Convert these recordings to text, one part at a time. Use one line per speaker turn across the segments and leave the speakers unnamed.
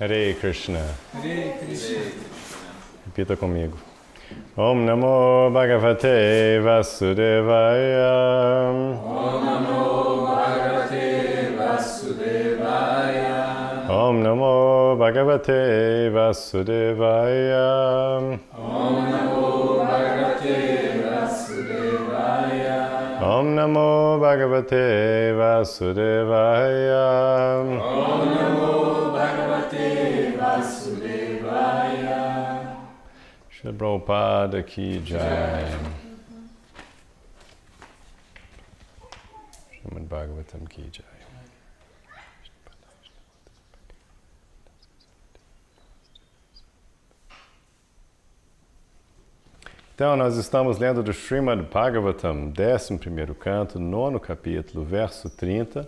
Hare Krishna.
Hare Krishna.
Repita comigo. Om Namo Bhagavate Vasudevaya.
Om Namo Bhagavate Vasudevaya.
Om Namo Bhagavate Vasudevaya.
Om Namo Bhagavate Vasudevaya.
Om Namo Bhagavate Vasudevaya.
Om Namo Bhagavate Vasudevaya.
Shri Prabhupada Ki Jai. Srimad Bhagavatam Ki Jai. Então, nós estamos lendo do Srimad Bhagavatam, 11º canto, 9º capítulo, verso 30,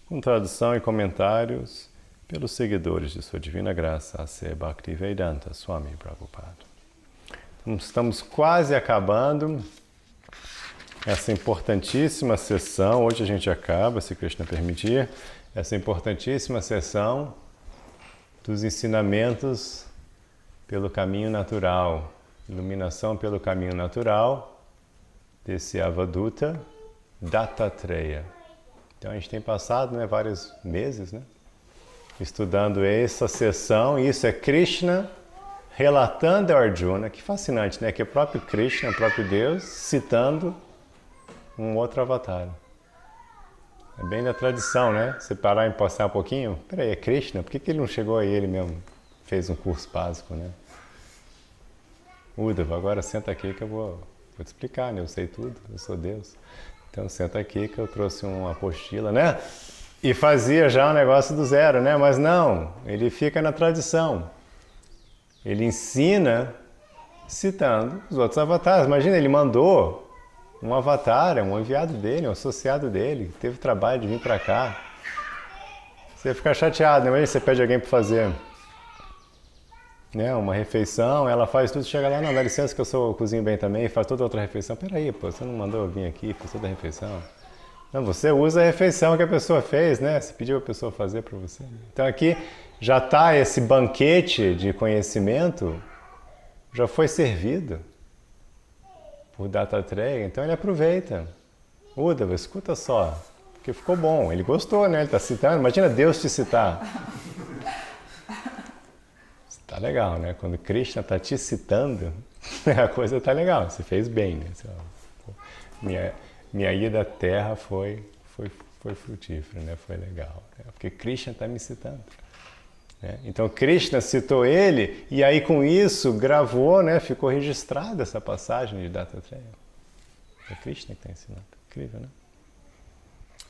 com tradução e comentários pelos seguidores de Sua Divina Graça, A.C. Bhaktivedanta Swami Prabhupada. Então, estamos quase acabando essa importantíssima sessão, hoje a gente acaba, se Krishna permitir, essa importantíssima sessão dos ensinamentos pelo caminho natural, iluminação pelo caminho natural desse Avaduta Dattatreya. Então a gente tem passado vários meses estudando essa sessão, e isso é Krishna relatando a Arjuna, que fascinante, que é o próprio Krishna, o próprio Deus, citando um outro avatar. É bem da tradição, Você parar e passar um pouquinho, peraí, é Krishna, por que ele não chegou aí, ele mesmo fez um curso básico, Uddhava, agora senta aqui que eu vou te explicar, eu sei tudo, eu sou Deus. Então senta aqui que eu trouxe uma apostila, E fazia já um negócio do zero, Mas não, ele fica na tradição. Ele ensina citando os outros avatares. Imagina, ele mandou um avatar, um enviado dele, um associado dele, que teve trabalho de vir para cá. Você fica chateado, Imagina, você pede alguém para fazer uma refeição, ela faz tudo, chega lá, não, dá licença que eu cozinho bem também, faz toda outra refeição. Peraí, você não mandou eu vir aqui, faz toda a refeição. Não, você usa a refeição que a pessoa fez, Você pediu a pessoa fazer para você. Então aqui já está esse banquete de conhecimento, já foi servido por Dattatreya, então ele aproveita. Uddhava, escuta só, porque ficou bom, ele gostou, Ele está citando, imagina Deus te citar. Tá legal, Quando Krishna está te citando, a coisa tá legal, você fez bem, Minha ida à Terra foi frutífera, foi legal, porque Krishna está me citando. Então Krishna citou ele, e aí com isso gravou, ficou registrada essa passagem de Dattatreya. É Krishna que está ensinando, incrível,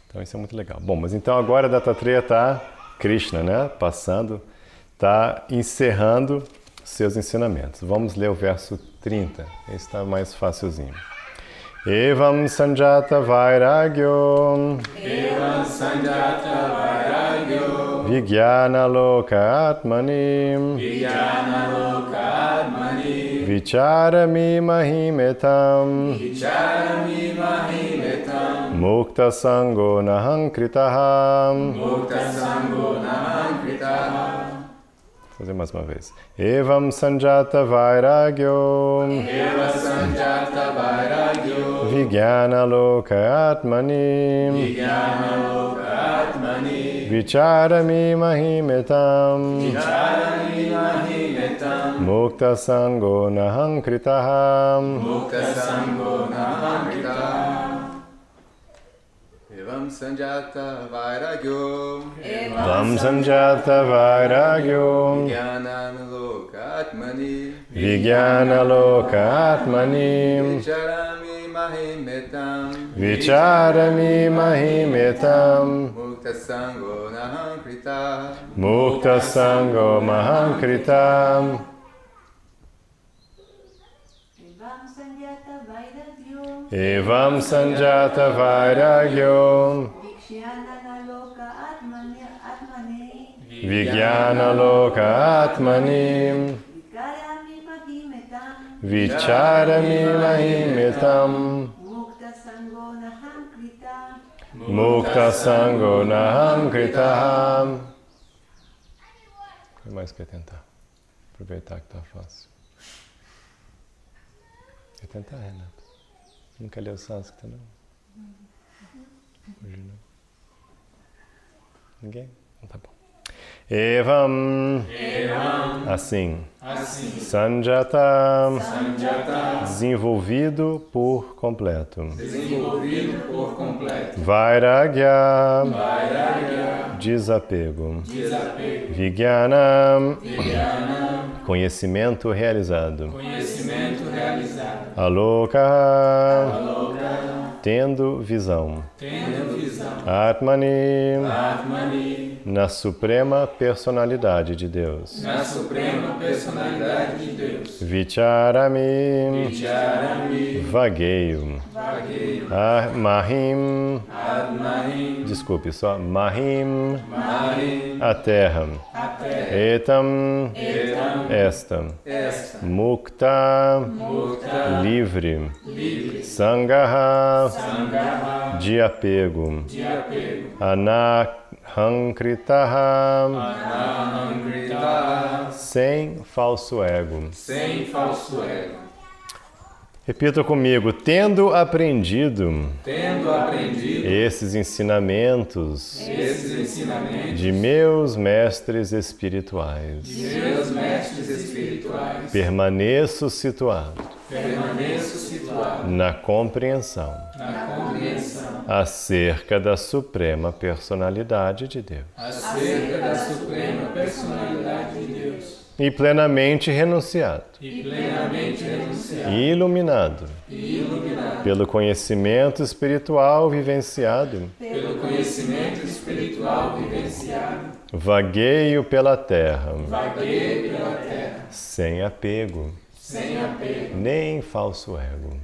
Então isso é muito legal. Bom, mas então agora Dattatreya está, Krishna, passando, está encerrando seus ensinamentos. Vamos ler o verso 30, esse está mais facilzinho. Evam sanjata vairagyo Vijnana loka atmani Vicharami mahimetam Mukta sango naham kritaham. Vou fazer mais uma vez. Evam sanjata vairagyo Vijnana loka atmani Vicharami mahimetam Mukta sango naham kritaham.
Evam sanjata vairagyo
Vijnana loka atmani Vicharami mahimetam Mukta sango naham kritaham. Evam sanjata vairagyo Vijnana loka atmani Vicharami mahimetam Mukta sango naham kritaham. que mais quer tentar? Aproveitar que tá fácil. Quer tentar, Renata? Nunca leu sânscrito, não? Hoje não. Ninguém? Então tá bom. Evam. Assim. Sanjata. Desenvolvido por completo. Vairagya. Desapego. Vijnana. Conhecimento realizado. Aloka. Tendo visão. Atmani. Na suprema personalidade de Deus. Vicharami. Vagueio. Mahim. Desculpe, só Mahim. A terra. Etam. Esta. Mukta. Livre. Sangaha. De apego. Anahankritaha. Sem falso ego. Repita comigo. Tendo aprendido esses ensinamentos de meus mestres espirituais, permaneço situado na compreensão acerca da suprema personalidade de Deus. E plenamente renunciado. E iluminado. Pelo conhecimento espiritual vivenciado. Vagueio pela terra. Sem apego. Nem falso ego.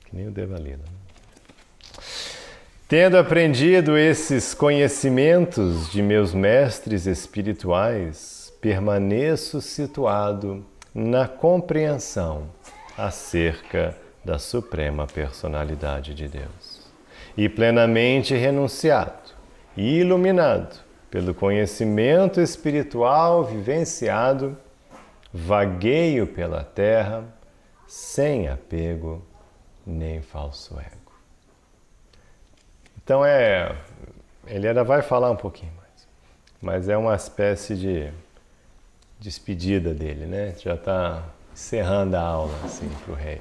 Que nem o Devalida. Tendo aprendido esses conhecimentos de meus mestres espirituais, permaneço situado na compreensão acerca da suprema personalidade de Deus. E plenamente renunciado e iluminado pelo conhecimento espiritual vivenciado, vagueio pela terra, sem apego nem falso ego. Então ele ainda vai falar um pouquinho mais, mas é uma espécie de despedida dele, né? Já está encerrando a aula assim para o rei.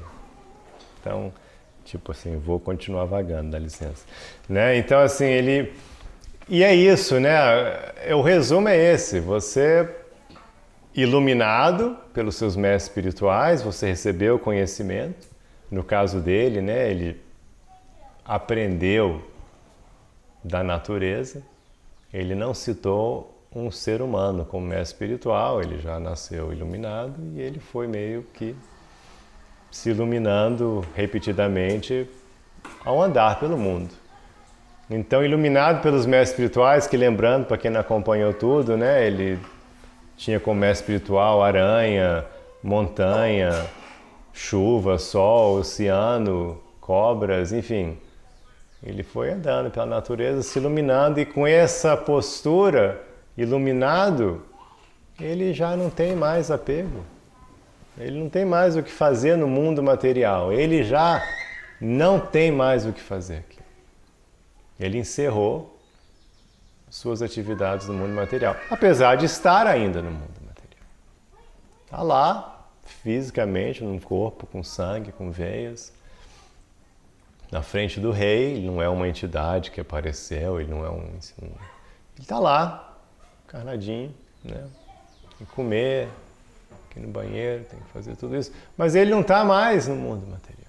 Então, tipo assim, vou continuar vagando, dá licença, né? Então assim e é isso, né? O resumo é esse: você iluminado pelos seus mestres espirituais, você recebeu o conhecimento. No caso dele, né? Ele aprendeu da natureza, ele não citou um ser humano como mestre espiritual, ele já nasceu iluminado e ele foi meio que se iluminando repetidamente ao andar pelo mundo. Então, iluminado pelos mestres espirituais, que lembrando, para quem não acompanhou tudo, né, ele tinha como mestre espiritual aranha, montanha, chuva, sol, oceano, cobras, enfim. Ele foi andando pela natureza, se iluminando, e com essa postura, iluminado, ele já não tem mais apego. Ele não tem mais o que fazer no mundo material. Ele já não tem mais o que fazer aqui. Ele encerrou suas atividades no mundo material, apesar de estar ainda no mundo material. Está lá, fisicamente, num corpo, com sangue, com veias, na frente do rei. Ele não é uma entidade que apareceu, ele não é ele está lá, encarnadinho, né? Tem que comer, tem que ir no banheiro, tem que fazer tudo isso. Mas ele não está mais no mundo material.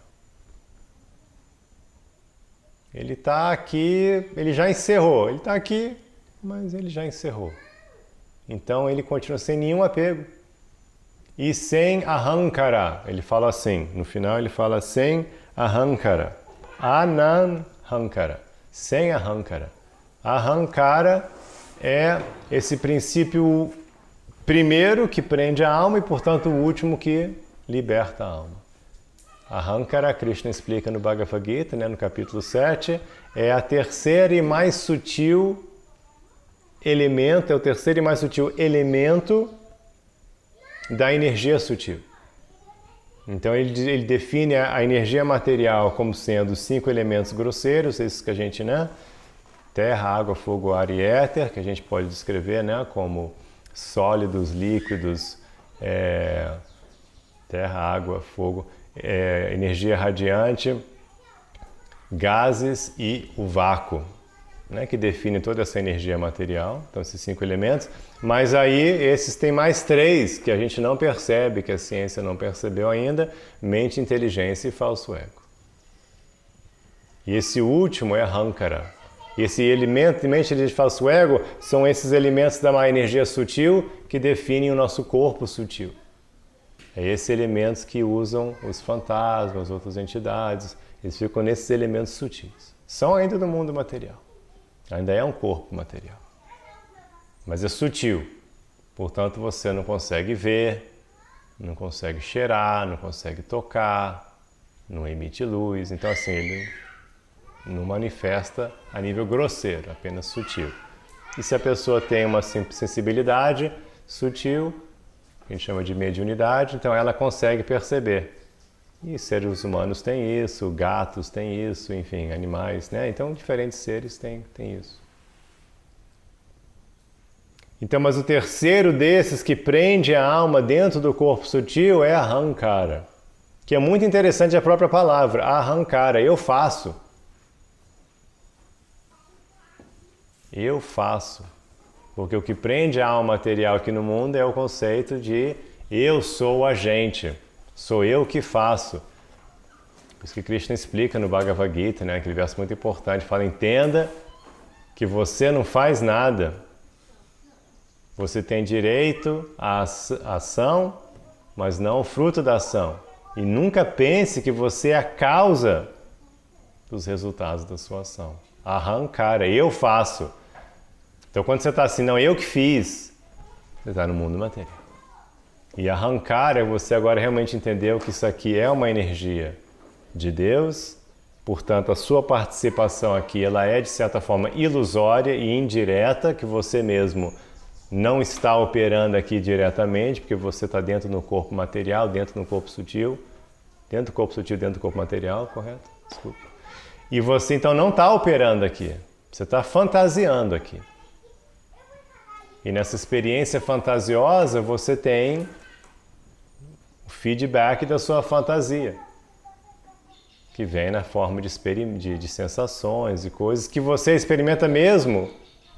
Ele está aqui, ele já encerrou. Ele está aqui, mas ele já encerrou. Então ele continua sem nenhum apego. E sem ahankara. Ele fala assim, no final ele fala sem ahankara. Ananhankara. Sem ahankara. Ahankara é esse princípio primeiro que prende a alma e, portanto, o último que liberta a alma. Ahankara, Krishna explica no Bhagavad Gita, né, no capítulo 7, é a terceira e mais sutil elemento, é o terceiro e mais sutil elemento da energia sutil. Então ele define a energia material como sendo 5 elementos grosseiros, esses que a gente, né? Terra, água, fogo, ar e éter, que a gente pode descrever, né? Como sólidos, líquidos, terra, água, fogo, energia radiante, gases e o vácuo, né, que define toda essa energia material, então esses 5 elementos, mas aí esses têm mais 3 que a gente não percebe, que a ciência não percebeu ainda, mente, inteligência e falso ego. E esse último é Ahankara. E esse elemento de mente, inteligência e falso ego são esses elementos da energia sutil que definem o nosso corpo sutil. É esses elementos que usam os fantasmas, outras entidades, eles ficam nesses elementos sutis. São ainda do mundo material. Ainda é um corpo material. Mas é sutil. Portanto, você não consegue ver, não consegue cheirar, não consegue tocar, não emite luz. Então, assim, ele não manifesta a nível grosseiro, apenas sutil. E se a pessoa tem uma sensibilidade sutil, que a gente chama de mediunidade, então ela consegue perceber. E seres humanos têm isso, gatos têm isso, enfim, animais, né? Então, diferentes seres têm isso. Então, mas o terceiro desses que prende a alma dentro do corpo sutil é Ahankara, que é muito interessante a própria palavra, Ahankara, eu faço. Eu faço. Porque o que prende a alma material aqui no mundo é o conceito de eu sou o agente. Sou eu que faço. Por isso que Krishna explica no Bhagavad Gita, né, aquele verso muito importante, fala, entenda que você não faz nada. Você tem direito à ação, mas não o fruto da ação. E nunca pense que você é a causa dos resultados da sua ação. Ahankara, eu faço. Então quando você está assim, não, eu que fiz, você está no mundo material. E Ahankara, você agora realmente entendeu que isso aqui é uma energia de Deus, portanto a sua participação aqui ela é de certa forma ilusória e indireta, que você mesmo não está operando aqui diretamente, porque você está dentro do corpo material, dentro do corpo sutil, dentro do corpo sutil, dentro do corpo material, correto? Desculpa. E você então não está operando aqui, você está fantasiando aqui. E nessa experiência fantasiosa você tem feedback da sua fantasia, que vem na forma de sensações e coisas que você experimenta mesmo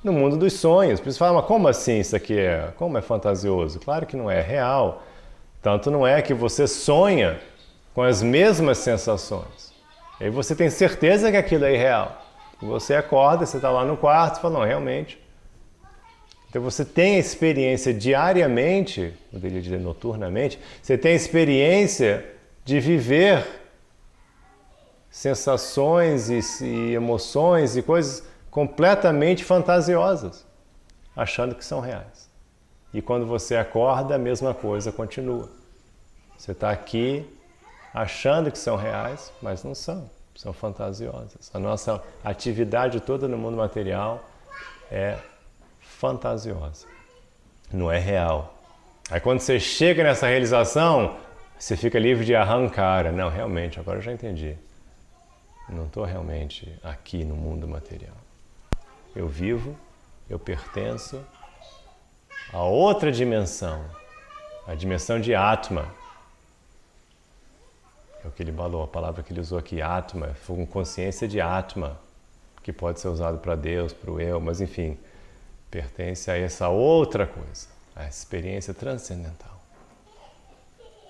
no mundo dos sonhos. Por isso fala, mas como assim isso aqui é? Como é fantasioso? Claro que não é real. Tanto não é que você sonha com as mesmas sensações. E aí você tem certeza que aquilo é irreal. Você acorda, você está lá no quarto e fala, não, realmente. Então você tem a experiência diariamente, eu poderia dizer noturnamente, você tem a experiência de viver sensações e emoções e coisas completamente fantasiosas, achando que são reais. E quando você acorda, a mesma coisa continua. Você está aqui achando que são reais, mas não são, são fantasiosas. A nossa atividade toda no mundo material é fantasiosa, não é real. Aí quando você chega nessa realização, você fica livre de Ahankara. Não, realmente, agora eu já entendi. Não estou realmente aqui no mundo material. Eu vivo, eu pertenço a outra dimensão, a dimensão de Atma. É o que ele falou, a palavra que ele usou aqui, Atma, foi com consciência de Atma, que pode ser usado para Deus, para o eu, mas enfim, pertence a essa outra coisa, a experiência transcendental.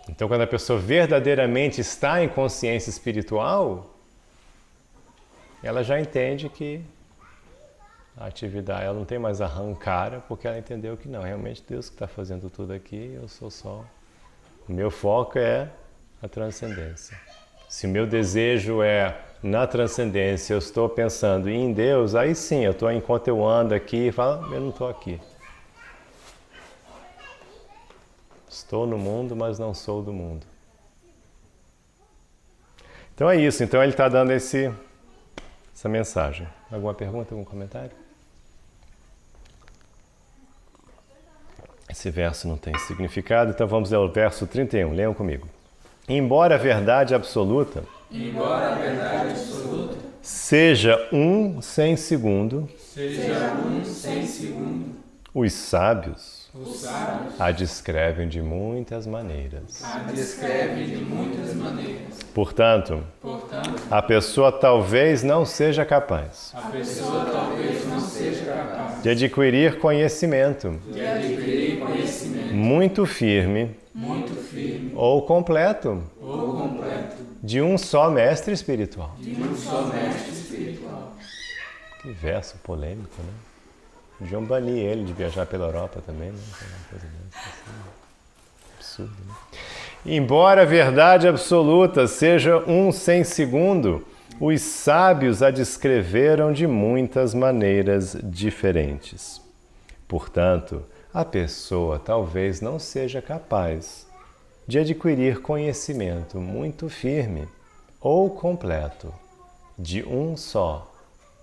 Então, quando a pessoa verdadeiramente está em consciência espiritual, ela já entende que a atividade, ela não tem mais Ahankara, porque ela entendeu que não, realmente Deus que está fazendo tudo aqui, eu sou só. O meu foco é a transcendência. Se o meu desejo é na transcendência, eu estou pensando em Deus, aí sim, enquanto eu ando aqui, falo, eu não estou aqui. Estou no mundo, mas não sou do mundo. Então é isso, então ele está dando essa mensagem. Alguma pergunta, algum comentário? Esse verso não tem significado, então vamos ler o verso 31. Leiam comigo. Embora a verdade absoluta seja um sem segundo, os sábios a descrevem de muitas maneiras. Portanto, a pessoa talvez não seja capaz de adquirir conhecimento muito firme ou completo de um só mestre espiritual. Que verso polêmico, né? Deviam banir ele de viajar pela Europa também, né? Uma coisa assim, absurdo, né? Embora a verdade absoluta seja um sem segundo, os sábios a descreveram de muitas maneiras diferentes. Portanto, a pessoa talvez não seja capaz de adquirir conhecimento muito firme ou completo de um só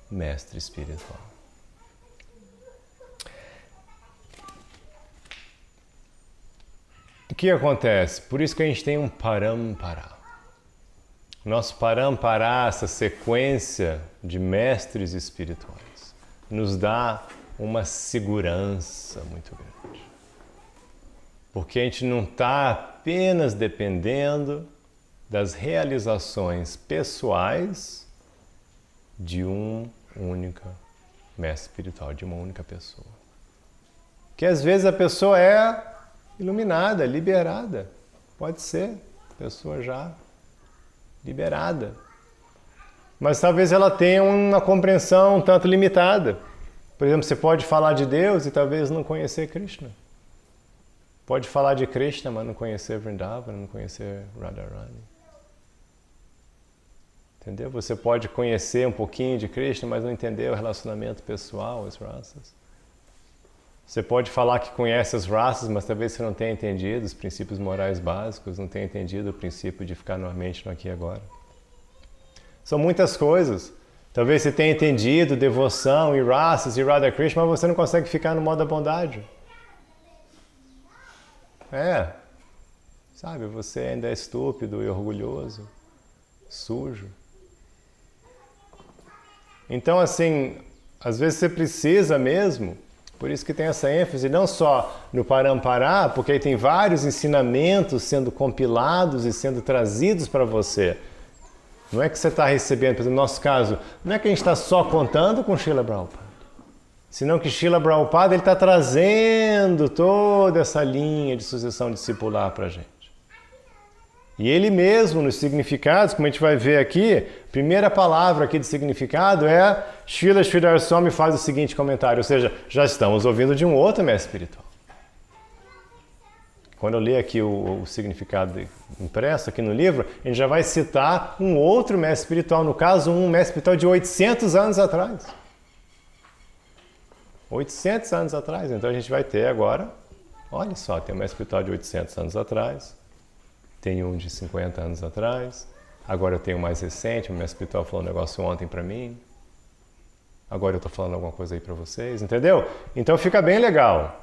mestre espiritual. O que acontece? Por isso que a gente tem um parampará. Nosso parampará, essa sequência de mestres espirituais, nos dá uma segurança muito grande. Porque a gente não está apenas dependendo das realizações pessoais de um único mestre espiritual, de uma única pessoa. Que às vezes a pessoa é iluminada, liberada. Pode ser, pessoa já liberada. Mas talvez ela tenha uma compreensão um tanto limitada. Por exemplo, você pode falar de Deus e talvez não conhecer Krishna. Pode falar de Krishna, mas não conhecer Vrindavan, não conhecer Radharani. Entendeu? Você pode conhecer um pouquinho de Krishna, mas não entender o relacionamento pessoal, as raças. Você pode falar que conhece as raças, mas talvez você não tenha entendido os princípios morais básicos, não tenha entendido o princípio de ficar numa mente no aqui e agora. São muitas coisas. Talvez você tenha entendido devoção e raças e Radha Krishna, mas você não consegue ficar no modo da bondade. Sabe, você ainda é estúpido e orgulhoso, sujo. Então, assim, às vezes você precisa mesmo, por isso que tem essa ênfase, não só no parampará, porque aí tem vários ensinamentos sendo compilados e sendo trazidos para você. Não é que você está recebendo, por exemplo, no nosso caso, não é que a gente está só contando com Srila Prabhupada, senão que Srila Prabhupada está trazendo toda essa linha de sucessão discipular para a gente. E ele mesmo, nos significados, como a gente vai ver aqui, a primeira palavra aqui de significado é Srila Sridhar Swami faz o seguinte comentário, ou seja, já estamos ouvindo de um outro mestre espiritual. Quando eu ler aqui o significado impresso aqui no livro, a gente já vai citar um outro mestre espiritual, no caso, um mestre espiritual de 800 anos atrás. 800 anos atrás, então a gente vai ter agora, olha só, tem um mestre espiritual de 800 anos atrás, tem um de 50 anos atrás, agora eu tenho um mais recente, um mestre espiritual falou um negócio ontem para mim, agora eu estou falando alguma coisa aí para vocês, entendeu? Então fica bem legal.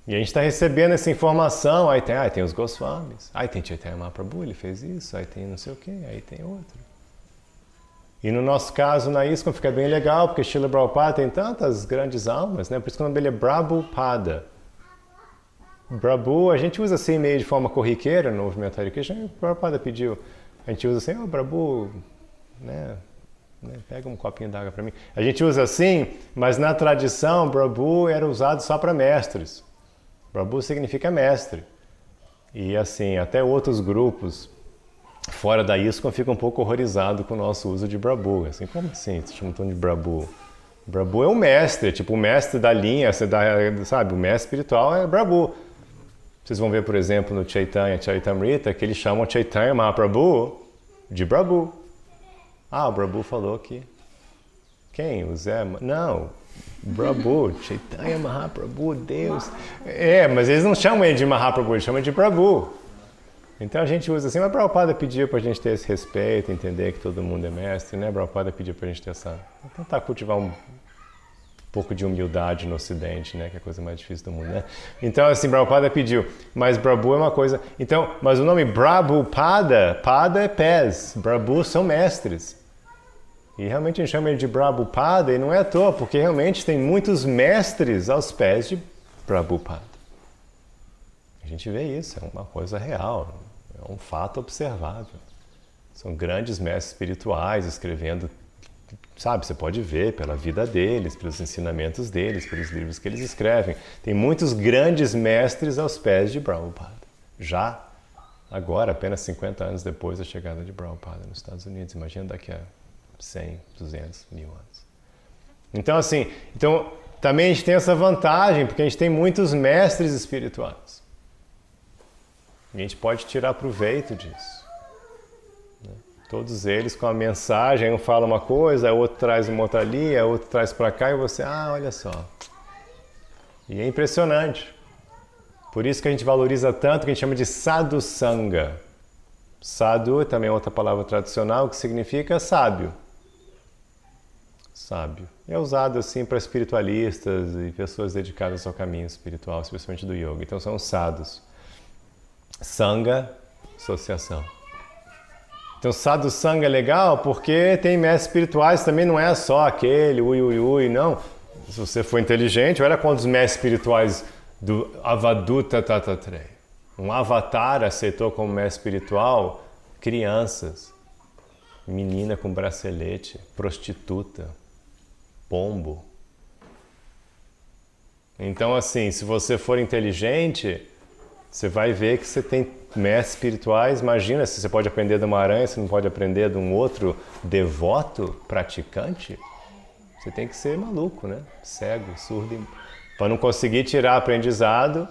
E a gente está recebendo essa informação, aí tem os Goswamis, aí tem Chaitanya Mahaprabhu, ele fez isso, aí tem não sei o quê, aí tem outro. E no nosso caso, na ISKCON, fica bem legal, porque Srila Prabhupada tem tantas grandes almas, né? Por isso que o nome dele é Prabhupada. Prabhu, a gente usa assim meio de forma corriqueira no movimento Hare Krishna, o Prabhupada pediu, a gente usa assim, Prabhu, né? Pega um copinho d'água para mim. A gente usa assim, mas na tradição, Prabhu era usado só para mestres. Prabhu significa mestre. E assim, até outros grupos fora da ISKCON ficam um pouco horrorizados com o nosso uso de Prabhu. Assim, como assim? Você chama de Prabhu? Prabhu é o mestre, tipo o mestre da linha, sabe? O mestre espiritual é Prabhu. Vocês vão ver, por exemplo, no Chaitanya Charitamrita, que eles chamam Chaitanya Mahaprabhu de Prabhu. O Prabhu falou que... Quem? O Zé? Não, Prabhu, Chaitanya Mahaprabhu, Deus. Mas eles não chamam ele de Mahaprabhu, eles chamam de Prabhu. Então a gente usa assim, mas Prabhupada pediu para a gente ter esse respeito, entender que todo mundo é mestre, né? Prabhupada pediu para a gente ter essa... tentar cultivar pouco de humildade no Ocidente, né? Que é a coisa mais difícil do mundo, né? Então, assim, Prabhupada pediu, mas Prabhu é uma coisa... Então, mas o nome Prabhupada, Pada é pés, Prabhu são mestres. E realmente a gente chama ele de Prabhupada e não é à toa, porque realmente tem muitos mestres aos pés de Prabhupada. A gente vê isso, é uma coisa real, é um fato observável. São grandes mestres espirituais escrevendo, sabe, você pode ver pela vida deles, pelos ensinamentos deles, pelos livros que eles escrevem. Tem muitos grandes mestres aos pés de Prabhupada. Já agora, apenas 50 anos depois da chegada de Prabhupada nos Estados Unidos. Imagina daqui a 100, 200 mil anos. Então, assim, também a gente tem essa vantagem, porque a gente tem muitos mestres espirituais. E a gente pode tirar proveito disso. Né? Todos eles com a mensagem, um fala uma coisa, o outro traz uma outra ali, o outro traz para cá, e você, olha só. E é impressionante. Por isso que a gente valoriza tanto, que a gente chama de sadhu sangha. Sadhu também é outra palavra tradicional, que significa sábio. Sábio. É usado assim para espiritualistas e pessoas dedicadas ao caminho espiritual, especialmente do yoga. Então são sadhus. Sangha, associação. Então sadhu sangha é legal porque tem mestres espirituais, também não é só aquele, não. Se você for inteligente, olha quantos mestres espirituais do Avaduta Tatatreya. Um avatar aceitou como mestre espiritual crianças, menina com bracelete, prostituta, pombo. Então, assim, se você for inteligente, você vai ver que você tem mestres espirituais. Imagina, se você pode aprender de uma aranha, você não pode aprender de um outro devoto, praticante. Você tem que ser maluco, né? Cego, surdo, para não conseguir tirar aprendizado.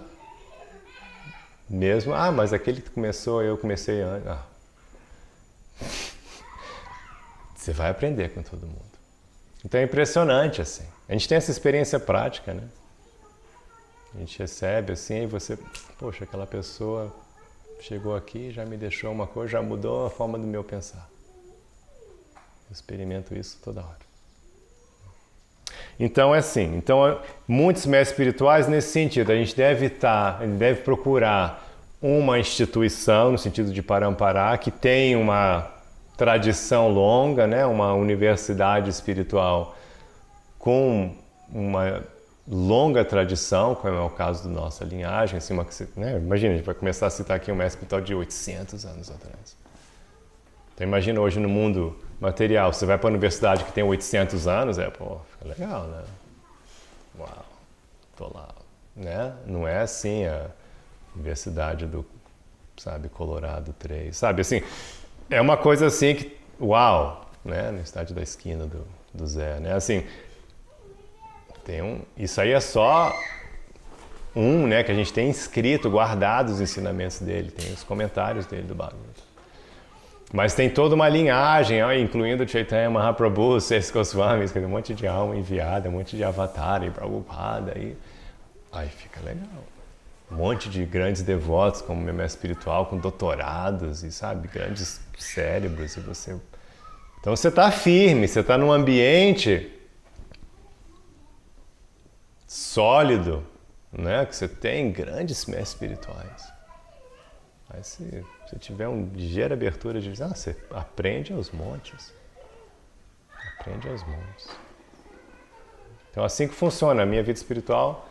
Mesmo, mas aquele que começou, eu comecei antes. Você vai aprender com todo mundo. Então é impressionante, assim. A gente tem essa experiência prática, né? A gente recebe, assim, e você... Poxa, aquela pessoa chegou aqui, já me deixou uma coisa, já mudou a forma do meu pensar. Eu experimento isso toda hora. Então é assim, muitos mestres espirituais nesse sentido, a gente deve procurar uma instituição, no sentido de Parampara, que tem uma tradição longa, né? Uma universidade espiritual com uma longa tradição, como é o caso da nossa linhagem, assim, né? Imagina, a gente vai começar a citar aqui um mestre espiritual de 800 anos atrás. Então imagina hoje no mundo material, você vai para a universidade que tem 800 anos, fica legal, né? Uau, tô lá, né? Não é assim a universidade do, Colorado 3, assim, é uma coisa assim que, uau, né? No estádio da esquina do Zé, né? Assim, isso aí é só né? Que a gente tem escrito, guardado os ensinamentos dele, tem os comentários dele do Bhagavad. Mas tem toda uma linhagem, incluindo Chaitanya Mahaprabhu, Seis Goswamis, um monte de alma enviada, um monte de avatar e Prabhupada. Aí fica legal. Um monte de grandes devotos, como meu mestre espiritual, com doutorados e, grandes cérebros. Então você está firme, você está num ambiente sólido, né? Que você tem grandes mestres espirituais. Aí se você tiver uma ligeira abertura de dizer, você aprende aos montes. Aprende aos montes. Então assim que funciona. A minha vida espiritual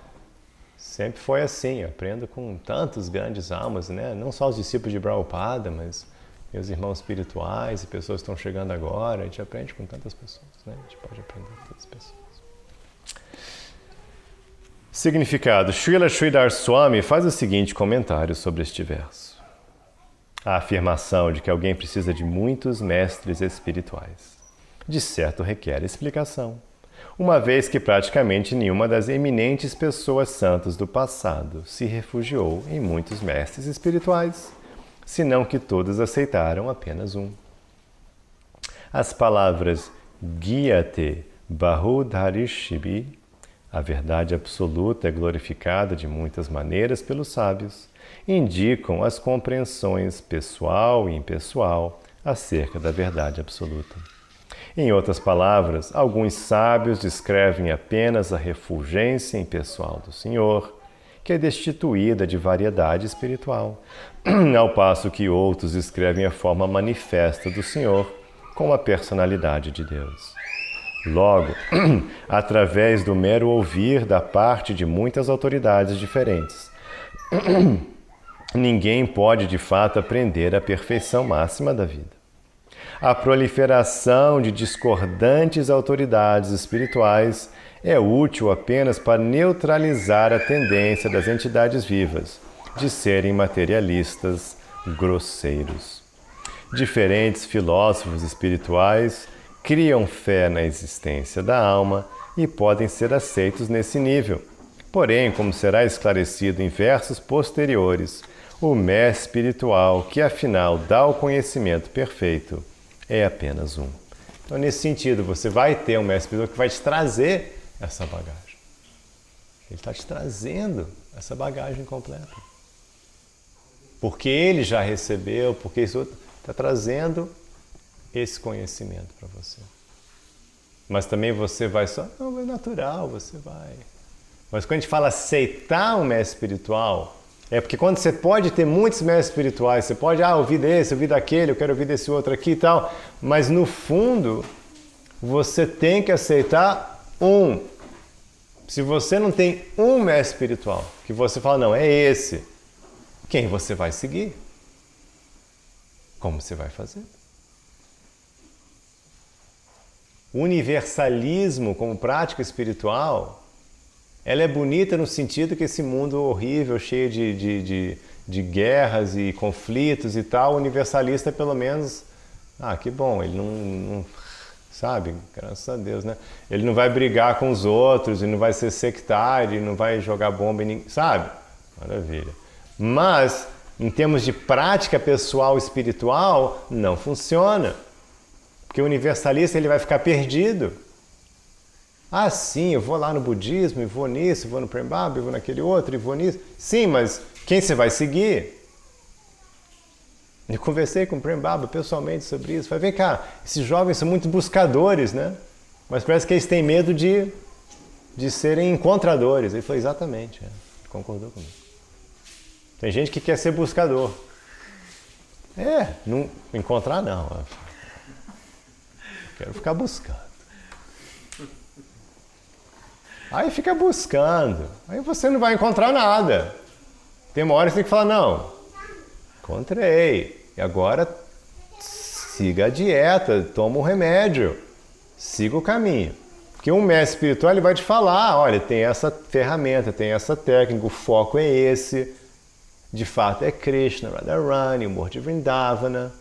sempre foi assim. Eu aprendo com tantos grandes almas, né? Não só os discípulos de Prabhupada, mas meus irmãos espirituais e pessoas que estão chegando agora. A gente aprende com tantas pessoas, né? A gente pode aprender com tantas pessoas. Significado. Srila Sridhar Swami faz o seguinte comentário sobre este verso. A afirmação de que alguém precisa de muitos mestres espirituais, de certo requer explicação, uma vez que praticamente nenhuma das eminentes pessoas santas do passado se refugiou em muitos mestres espirituais, senão que todos aceitaram apenas um. As palavras Gyate Bahudharishibi, a verdade absoluta é glorificada de muitas maneiras pelos sábios, indicam as compreensões pessoal e impessoal acerca da verdade absoluta. Em outras palavras, alguns sábios descrevem apenas a refulgência impessoal do Senhor, que é destituída de variedade espiritual, ao passo que outros descrevem a forma manifesta do Senhor com a personalidade de Deus. Logo, através do mero ouvir da parte de muitas autoridades diferentes, ninguém pode de fato aprender a perfeição máxima da vida. A proliferação de discordantes autoridades espirituais é útil apenas para neutralizar a tendência das entidades vivas de serem materialistas grosseiros. Diferentes filósofos espirituais criam fé na existência da alma e podem ser aceitos nesse nível. Porém, como será esclarecido em versos posteriores, o mestre espiritual que afinal dá o conhecimento perfeito é apenas um. Então, nesse sentido, você vai ter um mestre espiritual que vai te trazer essa bagagem. Ele está te trazendo essa bagagem completa. Porque ele já recebeu, porque isso está trazendo esse conhecimento para você. Mas também você vai só, não, é natural, você vai. Mas quando a gente fala aceitar um mestre espiritual, é porque quando você pode ter muitos mestres espirituais, você pode, ouvir desse, ouvir daquele, eu quero ouvir desse outro aqui e tal, mas no fundo, você tem que aceitar um. Se você não tem um mestre espiritual, que você fala, não, é esse, quem você vai seguir? Como você vai fazer? O universalismo como prática espiritual, ela é bonita no sentido que esse mundo horrível, cheio de guerras e conflitos e tal, o universalista pelo menos, que bom, ele não sabe, graças a Deus, né? Ele não vai brigar com os outros, ele não vai ser sectário, ele não vai jogar bomba em ninguém, sabe? Maravilha. Mas, em termos de prática pessoal espiritual, não funciona. Porque o universalista ele vai ficar perdido. Sim, eu vou lá no budismo, e vou nisso, vou no Prembaba, eu vou naquele outro, e vou nisso. Sim, mas quem você vai seguir? Eu conversei com o Prembaba pessoalmente sobre isso. Falei, vem cá, esses jovens são muito buscadores, né? Mas parece que eles têm medo de serem encontradores. Ele falou, exatamente, concordou comigo. Tem gente que quer ser buscador. Não encontrar não. Quero ficar buscando. Aí fica buscando. Aí você não vai encontrar nada. Tem uma hora que você tem que falar, não, encontrei. E agora siga a dieta, toma o remédio. Siga o caminho. Porque um mestre espiritual ele vai te falar, olha, tem essa ferramenta, tem essa técnica, o foco é esse. De fato é Krishna, Radharani, o amor de Vrindavana.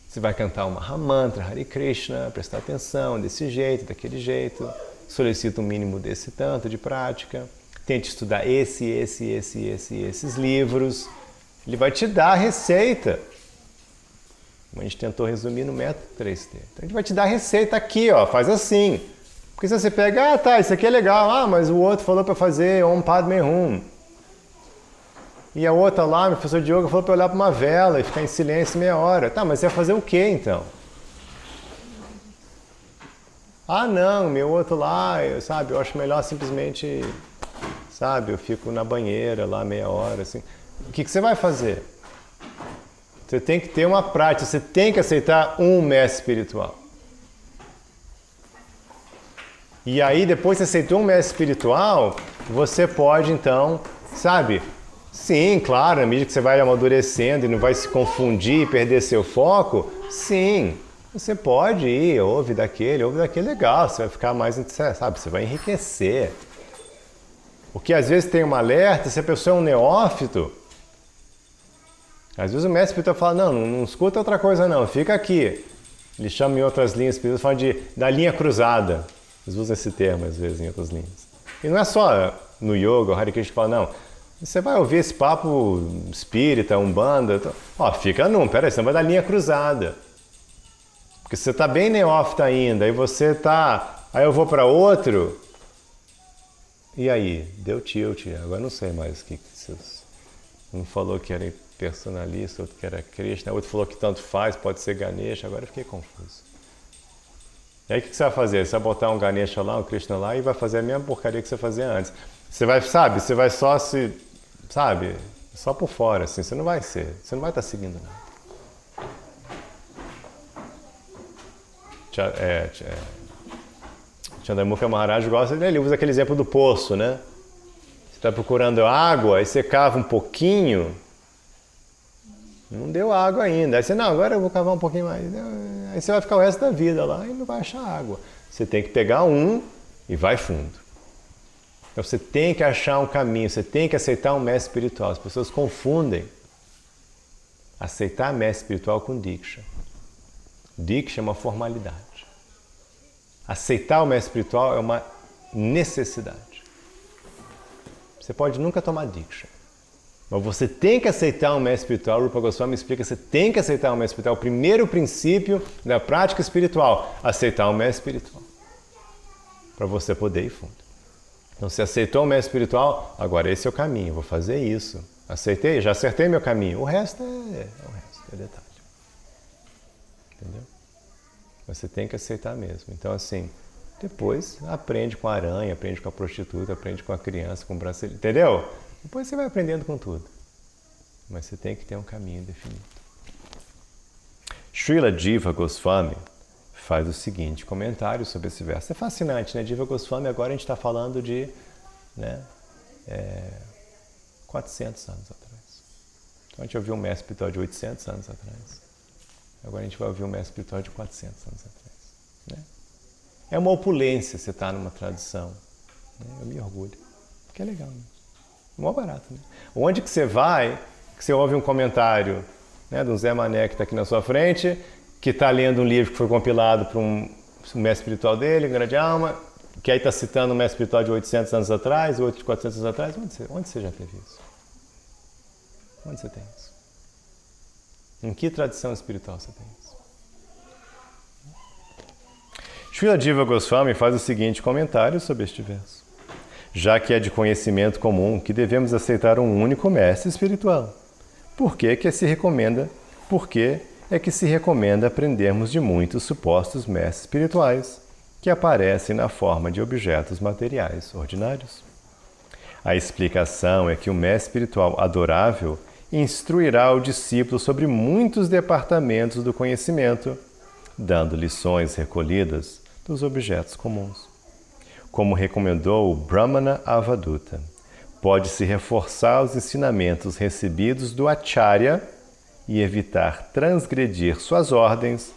Você vai cantar o Mahamantra, Hare Krishna, prestar atenção desse jeito, daquele jeito. Solicita um mínimo desse tanto de prática. Tente estudar esses livros. Ele vai te dar a receita. Como a gente tentou resumir no método 3T. Então ele vai te dar a receita aqui, faz assim. Porque se você pega, isso aqui é legal, mas o outro falou para fazer Om Padme Hum. E a outra lá, meu professor de yoga, falou para olhar para uma vela e ficar em silêncio meia hora. Mas você vai fazer o quê então? Não, meu outro lá, eu acho melhor simplesmente, eu fico na banheira lá meia hora, assim. O que você vai fazer? Você tem que ter uma prática, você tem que aceitar um mestre espiritual. E aí, depois que você aceitou um mestre espiritual, você pode então, sim, claro, na medida que você vai amadurecendo e não vai se confundir e perder seu foco, sim, você pode ir, ouve daquele, legal, você vai ficar mais interessado, você vai enriquecer. O que às vezes tem um alerta, se a pessoa é um neófito, às vezes o mestre espiritual fala, não escuta outra coisa não, fica aqui. Ele chama em outras linhas espirituais, fala da linha cruzada. Eles usam esse termo às vezes em outras linhas. E não é só no yoga, o Hare Krishna que fala, não. Você vai ouvir esse papo espírita, umbanda, fica peraí, você não vai dar linha cruzada. Porque você está bem neófito ainda, aí você aí eu vou para outro, e aí, deu tilt, agora não sei mais o que um falou que era personalista, outro que era Krishna, outro falou que tanto faz, pode ser Ganesha, agora eu fiquei confuso. E aí o que você vai fazer? Você vai botar um Ganesha lá, um Krishna lá e vai fazer a mesma porcaria que você fazia antes. Você vai, você vai só só por fora, assim, você não vai estar seguindo nada. Chandamukha Maharaj gosta, ele usa aquele exemplo do poço, né? Você está procurando água, aí você cava um pouquinho, não deu água ainda. Aí você, não, agora eu vou cavar um pouquinho mais. Aí você vai ficar o resto da vida lá e não vai achar água. Você tem que pegar e vai fundo. Então você tem que achar um caminho, você tem que aceitar um mestre espiritual. As pessoas confundem aceitar mestre espiritual com Diksha. Diksha é uma formalidade. Aceitar o mestre espiritual é uma necessidade. Você pode nunca tomar Diksha, mas você tem que aceitar um mestre espiritual. O Rupa Goswami explica que você tem que aceitar um mestre espiritual. O primeiro princípio da prática espiritual, aceitar um mestre espiritual, para você poder ir fundo. Então, você aceitou o mestre espiritual, agora esse é o caminho, vou fazer isso. Aceitei, já acertei meu caminho. O resto é detalhe. Entendeu? Você tem que aceitar mesmo. Então, assim, depois aprende com a aranha, aprende com a prostituta, aprende com a criança, com o brasileiro, entendeu? Depois você vai aprendendo com tudo. Mas você tem que ter um caminho definido. Srila Jiva Goswami faz o seguinte comentário sobre esse verso. É fascinante, né? Jiva Goswami, agora a gente está falando de 400 anos atrás. Então a gente ouviu um mestre espiritual de 800 anos atrás. Agora a gente vai ouvir um mestre espiritual de 400 anos atrás. Né? É uma opulência você estar numa tradição. Né? Eu me orgulho. Porque é legal. Né? Mó barato. Né? Onde que você vai, que você ouve um comentário, né, de um Zé Mané que está aqui na sua frente, que está lendo um livro que foi compilado por um mestre espiritual dele, um grande alma, que aí está citando um mestre espiritual de 800 anos atrás, outro de 400 anos atrás. Onde você já teve isso? Onde você tem isso? Em que tradição espiritual você tem isso? Srila Jiva Goswami faz o seguinte comentário sobre este verso. Já que é de conhecimento comum que devemos aceitar um único mestre espiritual, por que é que se recomenda aprendermos de muitos supostos mestres espirituais que aparecem na forma de objetos materiais ordinários? A explicação é que o mestre espiritual adorável instruirá o discípulo sobre muitos departamentos do conhecimento, dando lições recolhidas dos objetos comuns. Como recomendou o Brahmana Avaduta, pode-se reforçar os ensinamentos recebidos do Acharya e evitar transgredir suas ordens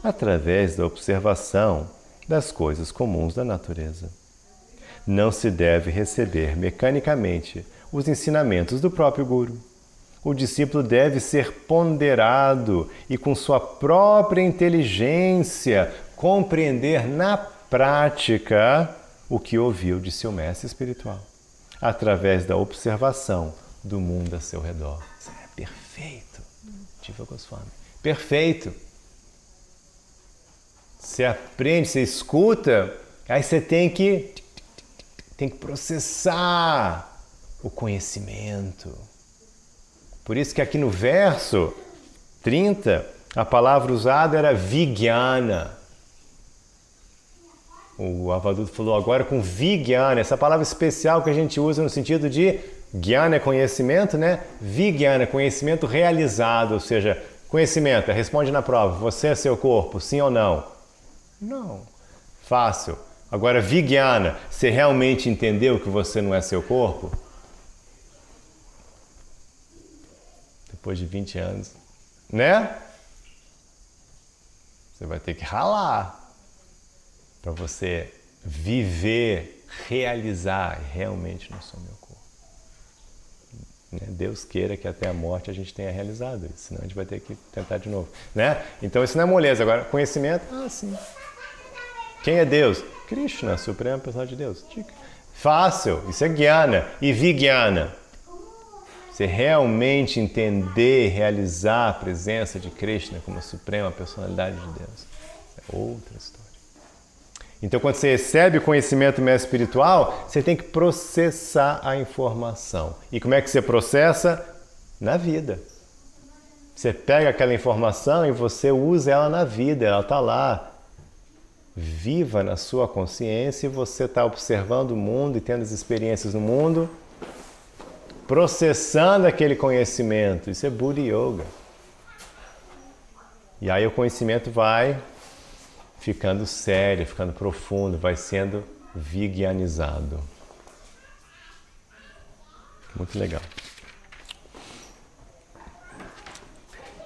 através da observação das coisas comuns da natureza. Não se deve receber mecanicamente os ensinamentos do próprio Guru. O discípulo deve ser ponderado e, com sua própria inteligência, compreender na prática o que ouviu de seu mestre espiritual, através da observação do mundo a seu redor. Isso é perfeito, Jiva Goswami. Perfeito. Você aprende, você escuta, aí você tem que processar o conhecimento. Por isso que aqui no verso 30, a palavra usada era Vijnana. O Avaduta falou agora com Vijnana, essa palavra especial que a gente usa no sentido de Jnana é conhecimento, né? Vijnana, conhecimento realizado, ou seja, conhecimento, responde na prova, você é seu corpo, sim ou não? Não. Fácil. Agora, Vijnana, você realmente entendeu que você não é seu corpo? Depois de 20 anos, né? Você vai ter que ralar para você viver, realizar, realmente não sou meu corpo. Deus queira que até a morte a gente tenha realizado isso, senão a gente vai ter que tentar de novo, né? Então isso não é moleza. Agora, conhecimento, sim. Quem é Deus? Krishna, Suprema Personalidade de Deus. Fácil, isso é Jnana e Vijnana. Você realmente entender, realizar a presença de Krishna como a Suprema Personalidade de Deus. É outra história. Então, quando você recebe o conhecimento mestre espiritual, você tem que processar a informação. E como é que você processa? Na vida. Você pega aquela informação e você usa ela na vida, ela está lá. viva na sua consciência e você está observando o mundo e tendo as experiências no mundo, processando aquele conhecimento. Isso é Buddha Yoga. E aí o conhecimento vai ficando sério, ficando profundo, vai sendo vigianizado. Muito legal.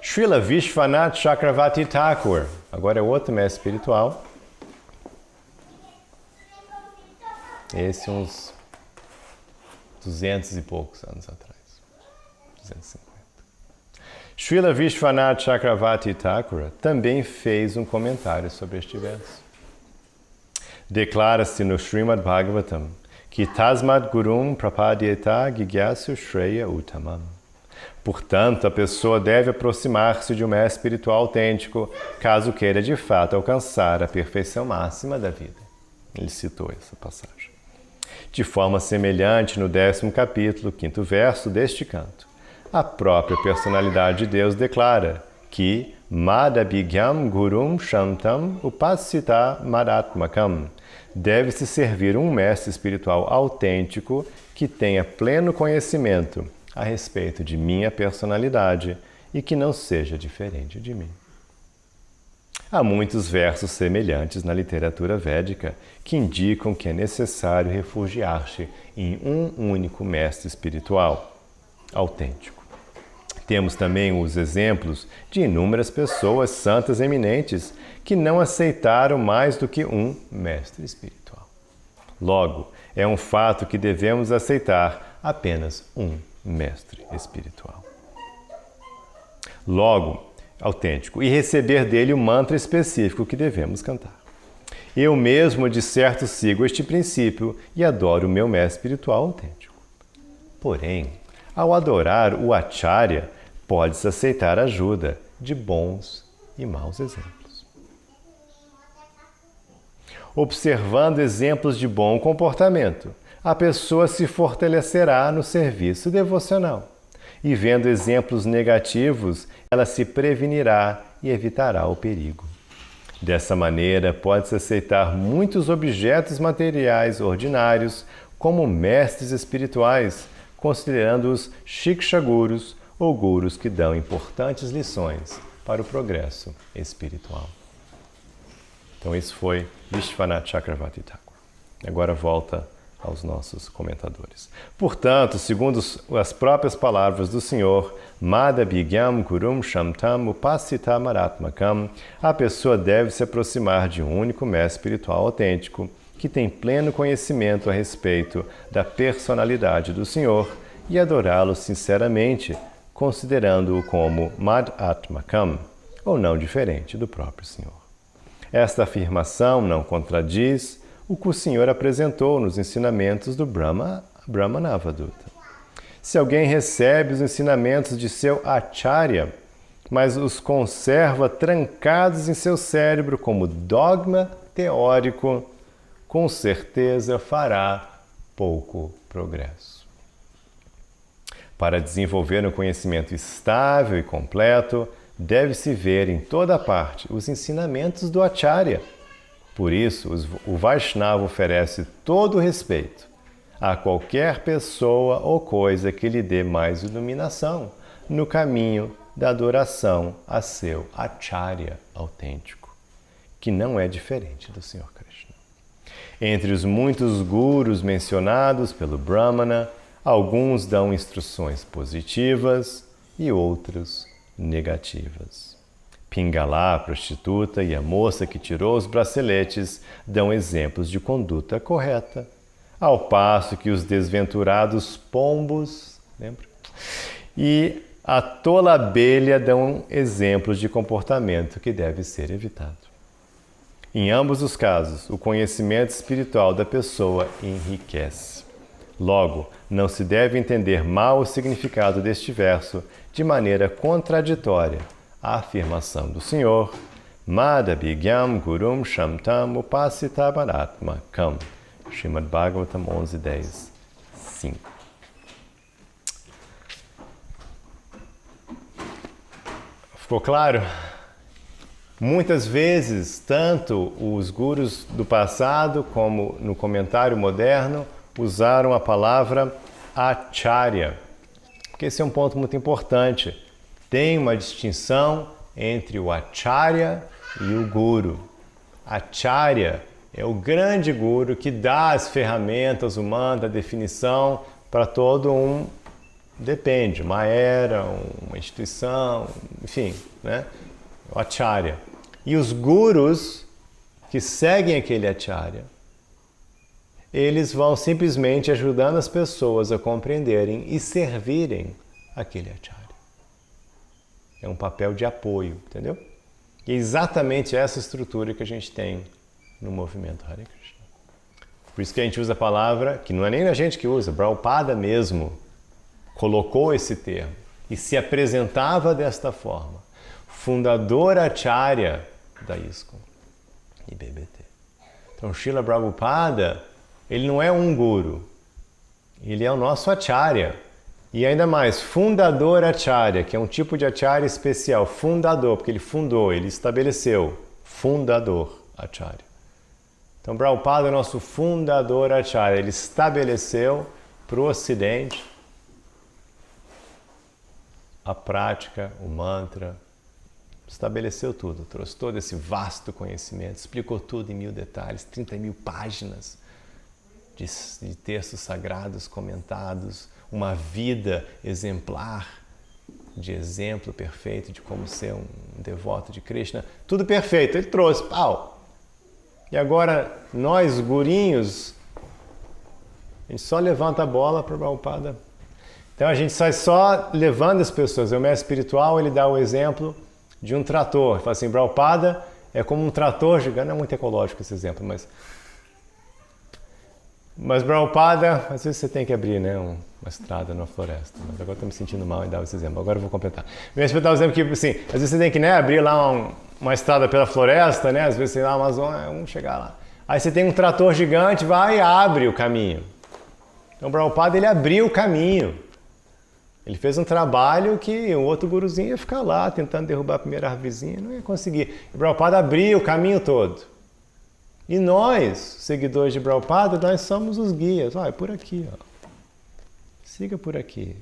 Srila Vishwanath Chakravarti Thakur, agora é outro mestre espiritual. Esse uns 200 e poucos anos atrás. 250. Srila Vishwanath Chakravarti Thakur também fez um comentário sobre este verso. Declara-se no Srimad Bhagavatam que Tasmad Gurum Prapadyeta Gigyasu Shreya Uttamam. Portanto, a pessoa deve aproximar-se de um mestre espiritual autêntico, caso queira de fato alcançar a perfeição máxima da vida. Ele citou essa passagem. De forma semelhante, no 10º capítulo, 5º verso deste canto, a própria personalidade de Deus declara que Madabhigyam Gurum Shantam Upasita Maratmakam deve-se servir um mestre espiritual autêntico que tenha pleno conhecimento a respeito de minha personalidade e que não seja diferente de mim. Há muitos versos semelhantes na literatura védica que indicam que é necessário refugiar-se em um único mestre espiritual autêntico. Temos também os exemplos de inúmeras pessoas santas eminentes que não aceitaram mais do que um mestre espiritual. Logo, é um fato que devemos aceitar apenas um mestre espiritual. Logo, autêntico, e receber dele o mantra específico que devemos cantar. Eu mesmo, de certo, sigo este princípio e adoro o meu mestre espiritual autêntico. Porém, ao adorar o Acharya, pode-se aceitar a ajuda de bons e maus exemplos. Observando exemplos de bom comportamento, a pessoa se fortalecerá no serviço devocional. E vendo exemplos negativos, ela se prevenirá e evitará o perigo. Dessa maneira, pode-se aceitar muitos objetos materiais ordinários como mestres espirituais, considerando-os shikshagurus ou gurus que dão importantes lições para o progresso espiritual. Então, isso foi Vishwanath Chakravarti Thakur. Agora volta aos nossos comentadores. Portanto, segundo as próprias palavras do Senhor, Madabhigyam Gurum Shamtam Upasita Maratmakam, a pessoa deve se aproximar de um único mestre espiritual autêntico que tem pleno conhecimento a respeito da personalidade do Senhor e adorá-lo sinceramente, considerando-o como Mad Atmakam, ou não diferente do próprio Senhor. Esta afirmação não contradiz o que o Senhor apresentou nos ensinamentos do Brahmanavaduta. Se alguém recebe os ensinamentos de seu Acharya, mas os conserva trancados em seu cérebro como dogma teórico, com certeza fará pouco progresso. Para desenvolver um conhecimento estável e completo, deve-se ver em toda parte os ensinamentos do Acharya. Por isso, o Vaishnava oferece todo o respeito a qualquer pessoa ou coisa que lhe dê mais iluminação no caminho da adoração a seu Acharya autêntico, que não é diferente do Senhor Krishna. Entre os muitos gurus mencionados pelo Brahmana, alguns dão instruções positivas e outros negativas. Pingala, a prostituta, e a moça que tirou os braceletes dão exemplos de conduta correta, ao passo que os desventurados pombos, lembra? E a tola abelha dão exemplos de comportamento que deve ser evitado. Em ambos os casos, o conhecimento espiritual da pessoa enriquece. Logo, não se deve entender mal o significado deste verso de maneira contraditória à afirmação do Senhor, Madabhigyam Gurum Shamtam Upasita Maratmakam, Srimad Bhagavatam 11.10, 5. Ficou claro? Muitas vezes, tanto os gurus do passado como no comentário moderno usaram a palavra acharya, porque esse é um ponto muito importante. Tem uma distinção entre o acharya e o guru. Acharya é o grande guru que dá as ferramentas, o mantra, a definição para todo um, depende, uma era, uma instituição, enfim, né? O acharya. E os gurus que seguem aquele acharya, eles vão simplesmente ajudando as pessoas a compreenderem e servirem aquele acharya. É um papel de apoio, entendeu? E é exatamente essa estrutura que a gente tem no movimento Hare Krishna. Por isso que a gente usa a palavra, que não é nem a gente que usa, Prabhupada mesmo colocou esse termo e se apresentava desta forma. Fundador acharya da ISKCON e BBT. Então, Srila Prabhupada, ele não é um guru, ele é o nosso acharya. E ainda mais, fundador acharya, que é um tipo de acharya especial, fundador, porque ele fundou, ele estabeleceu, fundador acharya. Então, Prabhupada é o nosso fundador acharya, ele estabeleceu para o Ocidente a prática, o mantra, estabeleceu tudo, trouxe todo esse vasto conhecimento, explicou tudo em 1000 detalhes, 30.000 páginas de textos sagrados comentados, uma vida exemplar, de exemplo perfeito de como ser um devoto de Krishna, tudo perfeito, ele trouxe, pau! E agora, nós, gurinhos, a gente só levanta a bola para o Prabhupada. Então a gente sai só levando as pessoas. O mestre espiritual, ele dá o exemplo de um trator. Ele fala assim, Prabhupada é como um trator gigante. Não é muito ecológico esse exemplo, mas Prabhupada, às vezes você tem que abrir, né, uma estrada numa floresta. Mas agora estou me sentindo mal em dar esse exemplo. Agora eu vou completar. O mestre espiritual dá o exemplo que, assim, às vezes você tem que, né, abrir lá uma estrada pela floresta, né? Às vezes você vai na Amazônia, vamos chegar lá. Aí você tem um trator gigante, vai e abre o caminho. Então o Prabhupada, ele abriu o caminho. Ele fez um trabalho que o outro guruzinho ia ficar lá tentando derrubar a primeira árvorezinha, não ia conseguir. O Prabhupada abriu o caminho todo. E nós, seguidores de Prabhupada, nós somos os guias. Olha, é por aqui, ó. Siga por aqui.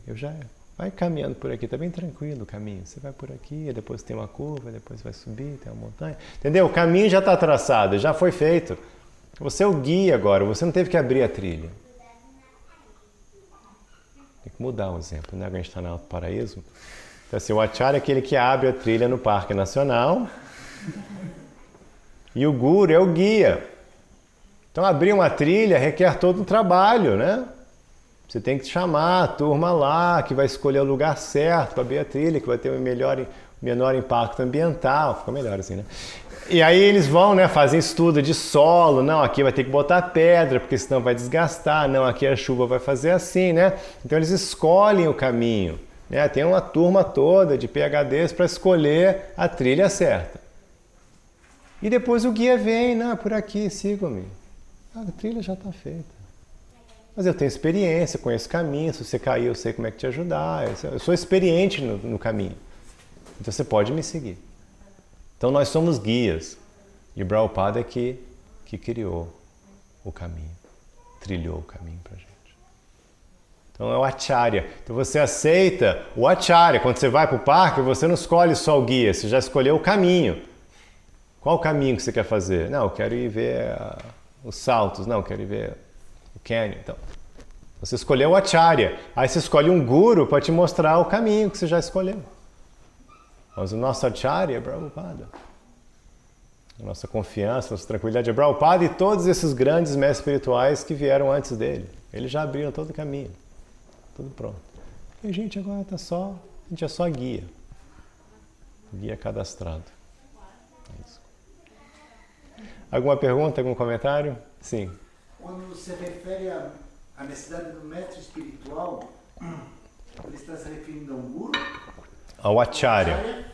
Vai caminhando por aqui, tá bem tranquilo o caminho. Você vai por aqui, depois tem uma curva, depois vai subir, tem uma montanha. Entendeu? O caminho já está traçado, já foi feito. Você é o guia agora, você não teve que abrir a trilha. Tem que mudar o exemplo, né? A gente está no Alto Paraíso. Então, assim, o acharya é aquele que abre a trilha no Parque Nacional e o guru é o guia. Então, abrir uma trilha requer todo um trabalho, né? Você tem que chamar a turma lá, que vai escolher o lugar certo para abrir a trilha, que vai ter um menor impacto ambiental. Ficou melhor assim, né? E aí eles vão, né, fazem estudo de solo, não, aqui vai ter que botar pedra, porque senão vai desgastar, não, aqui a chuva vai fazer assim, né? Então eles escolhem o caminho, né? Tem uma turma toda de PhDs para escolher a trilha certa. E depois o guia vem, não, por aqui, sigam-me. A trilha já está feita. Mas eu tenho experiência, conheço o caminho, se você cair eu sei como é que te ajudar, eu sou experiente no caminho. Então você pode me seguir. Então nós somos guias. E o Prabhupada é que criou o caminho, trilhou o caminho para a gente. Então é o acharya. Então você aceita o acharya. Quando você vai para o parque, você não escolhe só o guia, você já escolheu o caminho. Qual o caminho que você quer fazer? Não, eu quero ir ver os saltos. Não, eu quero ir ver o canyon. Então, você escolheu o acharya. Aí você escolhe um guru para te mostrar o caminho que você já escolheu. Mas o nosso acharya é Prabhupada. A nossa confiança, a nossa tranquilidade é Prabhupada e todos esses grandes mestres espirituais que vieram antes dele. Eles já abriram todo o caminho. Tudo pronto. E a gente agora a gente é só guia. Guia cadastrado. É isso. Alguma pergunta, algum comentário? Sim.
Quando você refere à necessidade do mestre espiritual, ele está se referindo a um guru?
Ao acharya.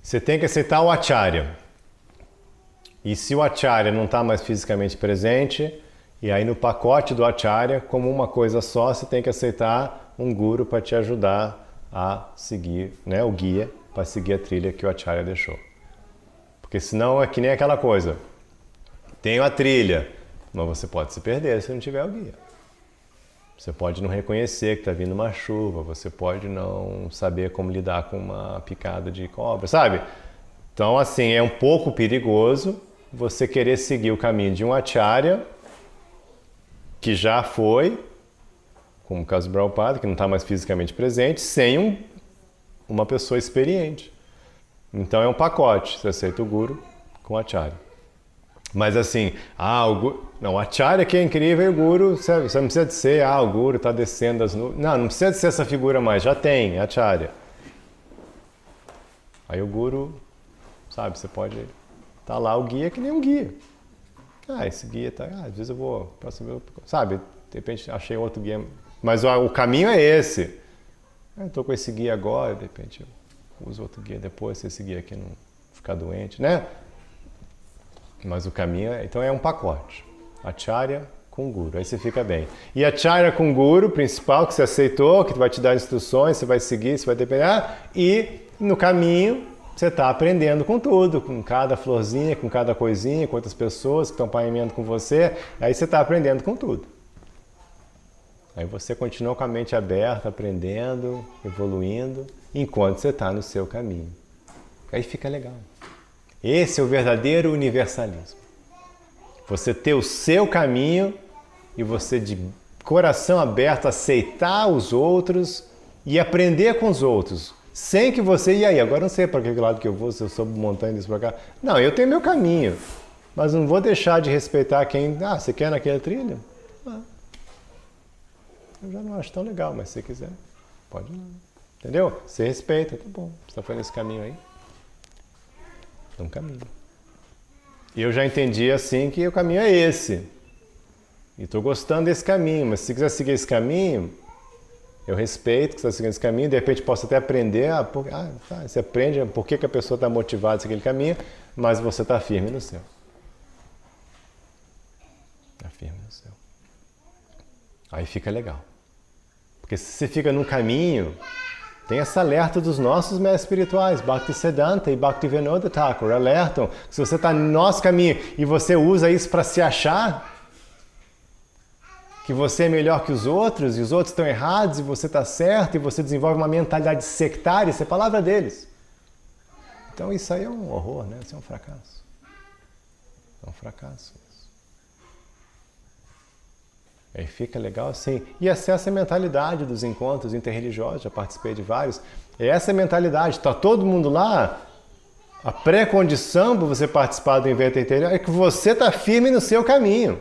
Você tem que aceitar o acharya. E se o acharya não está mais fisicamente presente, e aí no pacote do acharya, como uma coisa só, você tem que aceitar um guru para te ajudar a seguir, né, o guia, para seguir a trilha que o acharya deixou. Porque senão é que nem aquela coisa. Tem a trilha, mas você pode se perder se não tiver o guia. Você pode não reconhecer que está vindo uma chuva, você pode não saber como lidar com uma picada de cobra, sabe? Então, assim, é um pouco perigoso você querer seguir o caminho de um acharya que já foi, como o caso do Prabhupada, que não está mais fisicamente presente, sem uma pessoa experiente. Então é um pacote, você aceita o guru com o acharya. Mas assim, o acharya que é incrível e o guru, você não precisa de ser, o guru está descendo as nuvens. Não precisa de ser essa figura mais, já tem, acharya. Aí o guru, sabe, você pode estar lá, o guia que nem um guia. Esse guia tá, às vezes eu vou, sabe, de repente achei outro guia, mas o caminho é esse. Eu estou com esse guia agora, de repente eu uso outro guia depois, se esse guia aqui não ficar doente, né? Mas o caminho então é um pacote. Acharya com guru, aí você fica bem. E acharya com guru, principal, que você aceitou, que vai te dar instruções, você vai seguir, você vai depender, e no caminho você está aprendendo com tudo, com cada florzinha, com cada coisinha, com outras pessoas que estão paimendo com você, aí você está aprendendo com tudo. Aí você continua com a mente aberta, aprendendo, evoluindo, enquanto você está no seu caminho. Aí fica legal. Esse é o verdadeiro universalismo. Você ter o seu caminho e você de coração aberto aceitar os outros e aprender com os outros. Sem que você, e aí, agora não sei para que lado que eu vou, se eu soube montanha disso para cá. Não, eu tenho meu caminho, mas não vou deixar de respeitar quem, você quer naquela trilha? Eu já não acho tão legal, mas se você quiser, pode ir lá. Entendeu? Você respeita, tá bom, você está fazendo esse caminho aí. É um caminho. E eu já entendi assim que o caminho é esse. E estou gostando desse caminho, mas se quiser seguir esse caminho, eu respeito que você está seguindo esse caminho, de repente posso até aprender, você aprende por que a pessoa está motivada a seguir aquele caminho, mas você está firme no seu. Está firme no seu. Aí fica legal. Porque se você fica num caminho, tem esse alerta dos nossos mestres espirituais, Bhaktisiddhanta e Bhaktivinoda Thakur, alertam que se você está no nosso caminho e você usa isso para se achar, que você é melhor que os outros e os outros estão errados e você está certo e você desenvolve uma mentalidade sectária, isso é palavra deles. Então isso aí é um horror, né? Isso é um fracasso. É um fracasso isso. Aí fica legal assim. E essa é a mentalidade dos encontros interreligiosos, já participei de vários. É essa mentalidade, está todo mundo lá, a pré-condição para você participar do evento interior é que você está firme no seu caminho.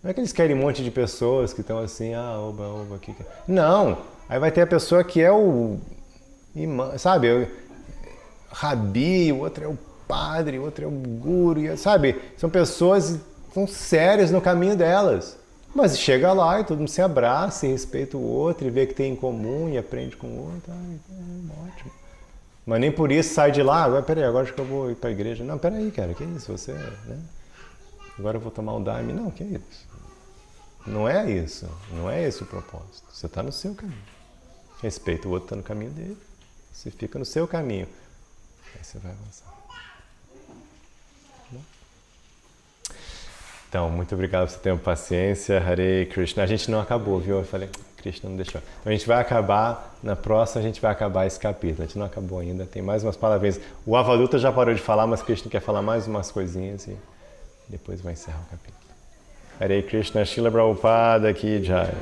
Não é que eles querem um monte de pessoas que estão assim, oba, aqui. Não, aí vai ter a pessoa que é o imã, sabe, o rabi, o outro é o padre, o outro é o guru, sabe? São pessoas que estão sérias no caminho delas. Mas chega lá e todo mundo se abraça e respeita o outro e vê que tem em comum e aprende com o outro. Ótimo. Mas nem por isso sai de lá, peraí, agora acho que eu vou ir para a igreja. Não, peraí, cara, que isso? Você, né? Agora eu vou tomar um Daime. Não, que isso? Não é isso. Não é esse o propósito. Você está no seu caminho. Respeita o outro, está no caminho dele. Você fica no seu caminho. Aí você vai avançar. Então, muito obrigado por você ter paciência. Hare Krishna. A gente não acabou, viu? Eu falei, Krishna não deixou. Então, a gente vai acabar, na próxima a gente vai acabar esse capítulo. A gente não acabou ainda, tem mais umas palavrinhas. O Avaduta já parou de falar, mas Krishna quer falar mais umas coisinhas e depois vai encerrar o capítulo. Hare Krishna, Srila Prabhupada Ki Jai.